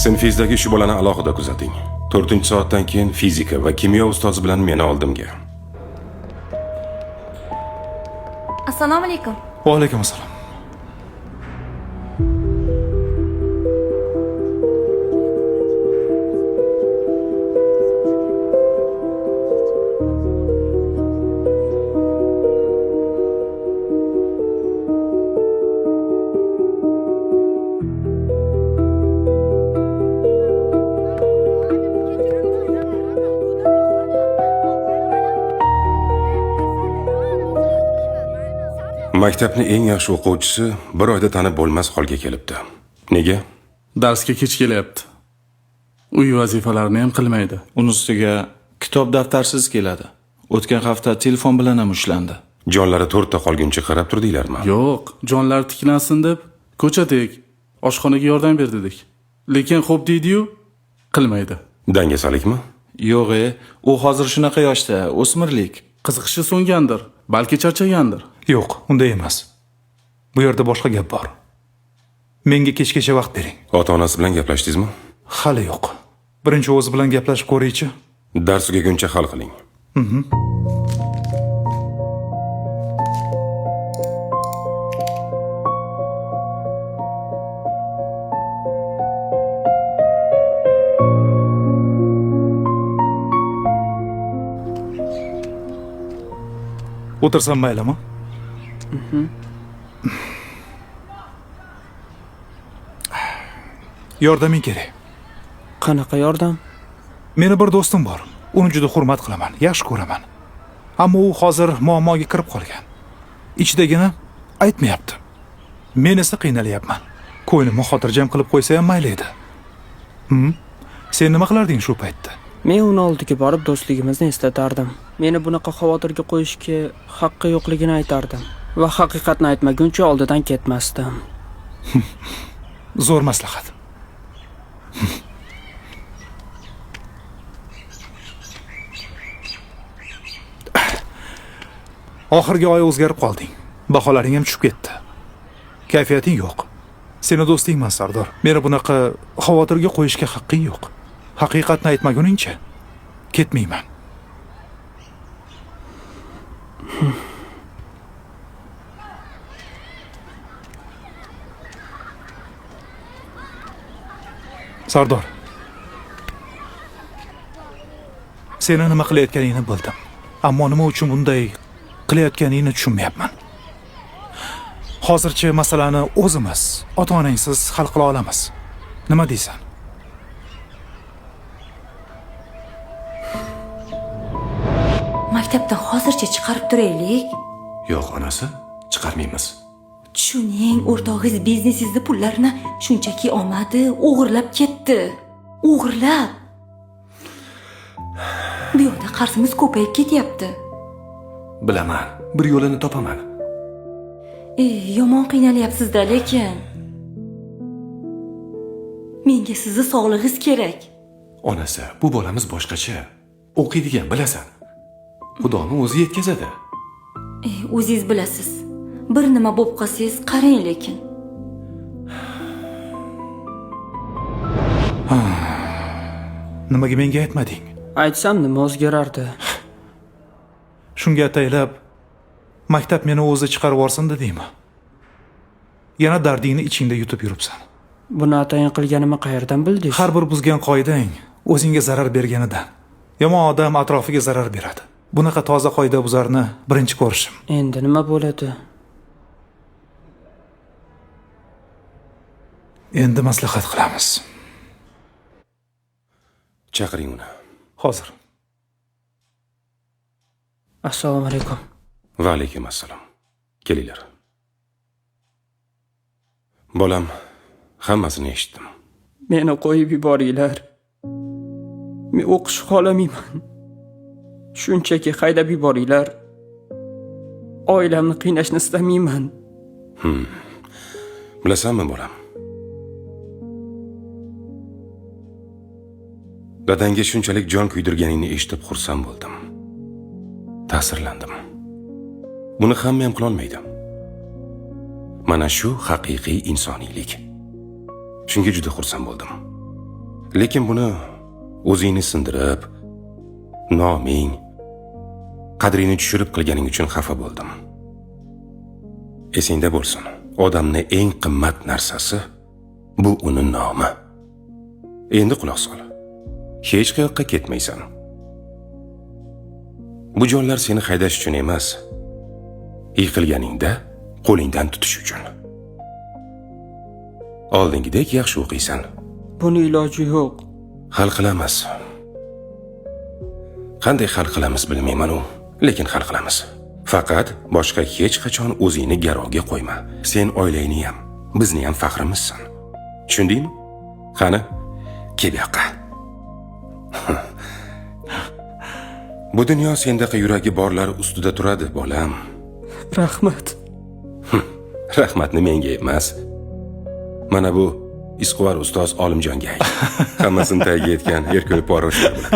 Sinfingizdagi shu bolani alohida kuzating. 4-soatdan keyin fizika va kimyo ustozi bilan meni oldimga. Assalomu alaykum. Va alaykum assalom. Maktabning eng yaxshi o'quvchisi bir oyda tanib bo'lmas holga kelibdi. Nega? Darsga kech kelyapti. Uy vazifalarini ham qilmaydi. Uni ustiga kitob daftarsiz keladi. O'tgan hafta telefon bilan ham ushlandi. Jonlari to'rtta qolguncha qarab turdinglarmi? Yo'q, jonlar tiklansin deb ko'chatek, oshxonaga yordam berdik. Lekin xo'p deydi-yu, qilmaydi. Dangasalikmi? Yo'q, u hozir shunaqa yoshda, o'smirlik. Qiziqishi so'ngandir, balki charchagandir. Yo'q, unday emas. Bu yerda boshqa gap bor. Menga kechgacha vaqt bering. Ota-onasi bilan gaplashdingizmi? Hali yo'q. Birinchi o'zi bilan gaplashib ko'raychi. Dars tugaguncha hal qiling. O'tirsam maylimi? Yordaming kerak. Qanaqa yordam? Meni bir do'stim bor. Uni juda hurmat qilaman, yaxshi ko'raman. Ammo u hozir muammoga kirib qolgan. Ichidagini aytmayapti. Men esa qiynalyapman. Ko'nglimni xotirjam qilib qo'ysa ham mayli edi. Sen nima qilarding shu paytda? Men uni oldiga borib do'stligimizni eslatardim. Meni bunaqa xavotirga qo'yishga haqqi yo'qligini aytardim va haqiqatni aytmaguncha oldidan ketmasdim. Zo'r maslahat. Oxirgi oy o'zgarib qolding. Baholaring ham tushib ketdi. Kayfiyating yo'q. Seni do'stingman, Sardor. Meni bunaqa xavotirga qo'yishga haqqing yo'q. Haqiqatni aytmaguningcha ketmayman. Sardor. Seni nima qilayotganingni bildim. Ammo nima uchun bunday qilayotganingni tushunmayapman. Hozircha masalani o'zimiz, ota-onangsiz hal qila olamiz. Nima deysan? Maktabdan hozircha chiqarib turaylik. Yo'q, onasi, chiqarmaymiz. Tushuning, o'rtog'iz biznesingizda pullarni shunchaki olmadi, o'g'irlab ketdi. O'g'irlab. Bu yoqda qarzimiz ko'payib ketyapti. Bilaman, bir yo'lini topaman. Yomon qiynalyapsiz-da, lekin menga sizni sog'lig'ingiz kerak. Onasi, bu bolamiz boshqacha. O'qiydigan, bilasan. Xudoni o'zi yetkazadi. O'zingiz bilasiz. Bir nima bo'lib qolsangiz, qarang lekin. Nimaga menga aytmading? Aytsam nima o'zgarardi? Shunga ataylab maktab meni o'zi chiqarib yorsin dedingmi? Yana dardingni ichingda yutib yuribsan. Buni atayin qilganimni qayerdan bildingiz? Har bir buzgan qoidang o'zingga zarar berganidan. Yomon odam atrofiga zarar beradi. Bunaqa toza qoidabuzarni birinchi ko'rishim. Endi nima bo'ladi? Endi maslahat qilamiz. Chaqiring uni. Hozir. Assalomu alaykum. Va alaykum assalom. Kelinglar. Bolam, hammasini eshitdim. Meni qo'yib yuboringlar. Men o'qish xohlamayman. Shunchaki haydab yuboringlar. Oilamni qiynashni istamayman. Bilasanmi, bolam? Dadangga shunchalik jon kuydirganingni eshitib xursand bo'ldim. Ta'sirlandim. Buni hamma ham qila olmaydi. Mana shu haqiqiy insoniylik. Shunga juda xursand bo'ldim. Lekin buni o'zingni sindirib, noming, qadringni tushirib qilganing uchun xafa bo'ldim. Esingda bo'lsin, odamni eng qimmat narsasi bu uni nomi. Endi quloq sol. Hech qayoqqa ketmaysan. Bu jonlar seni haydash uchun emas, yiqilganingda qo'lingdan tutish uchun. Oldingidek yaxshi o'qiysan. Buni iloji yo'q. Hal qilamiz. Qanday hal qilamiz bilmayman-u, lekin hal qilamiz. Faqat boshqa hech qachon o'zingni garovga qo'yma. Sen oilangni ham, bizni ham faxrimizsan. Tushundingmi? Qani, kel bu yoqqa. Bu dunyo sendaqa yuragi borlar ustida turadi, bolam. Rahmat. Rahmatni menga emas. Mana bu Isquvor ustoz Olimjonga ayt. Hammasini tagiga yetgan Erkul Poroslar bilan.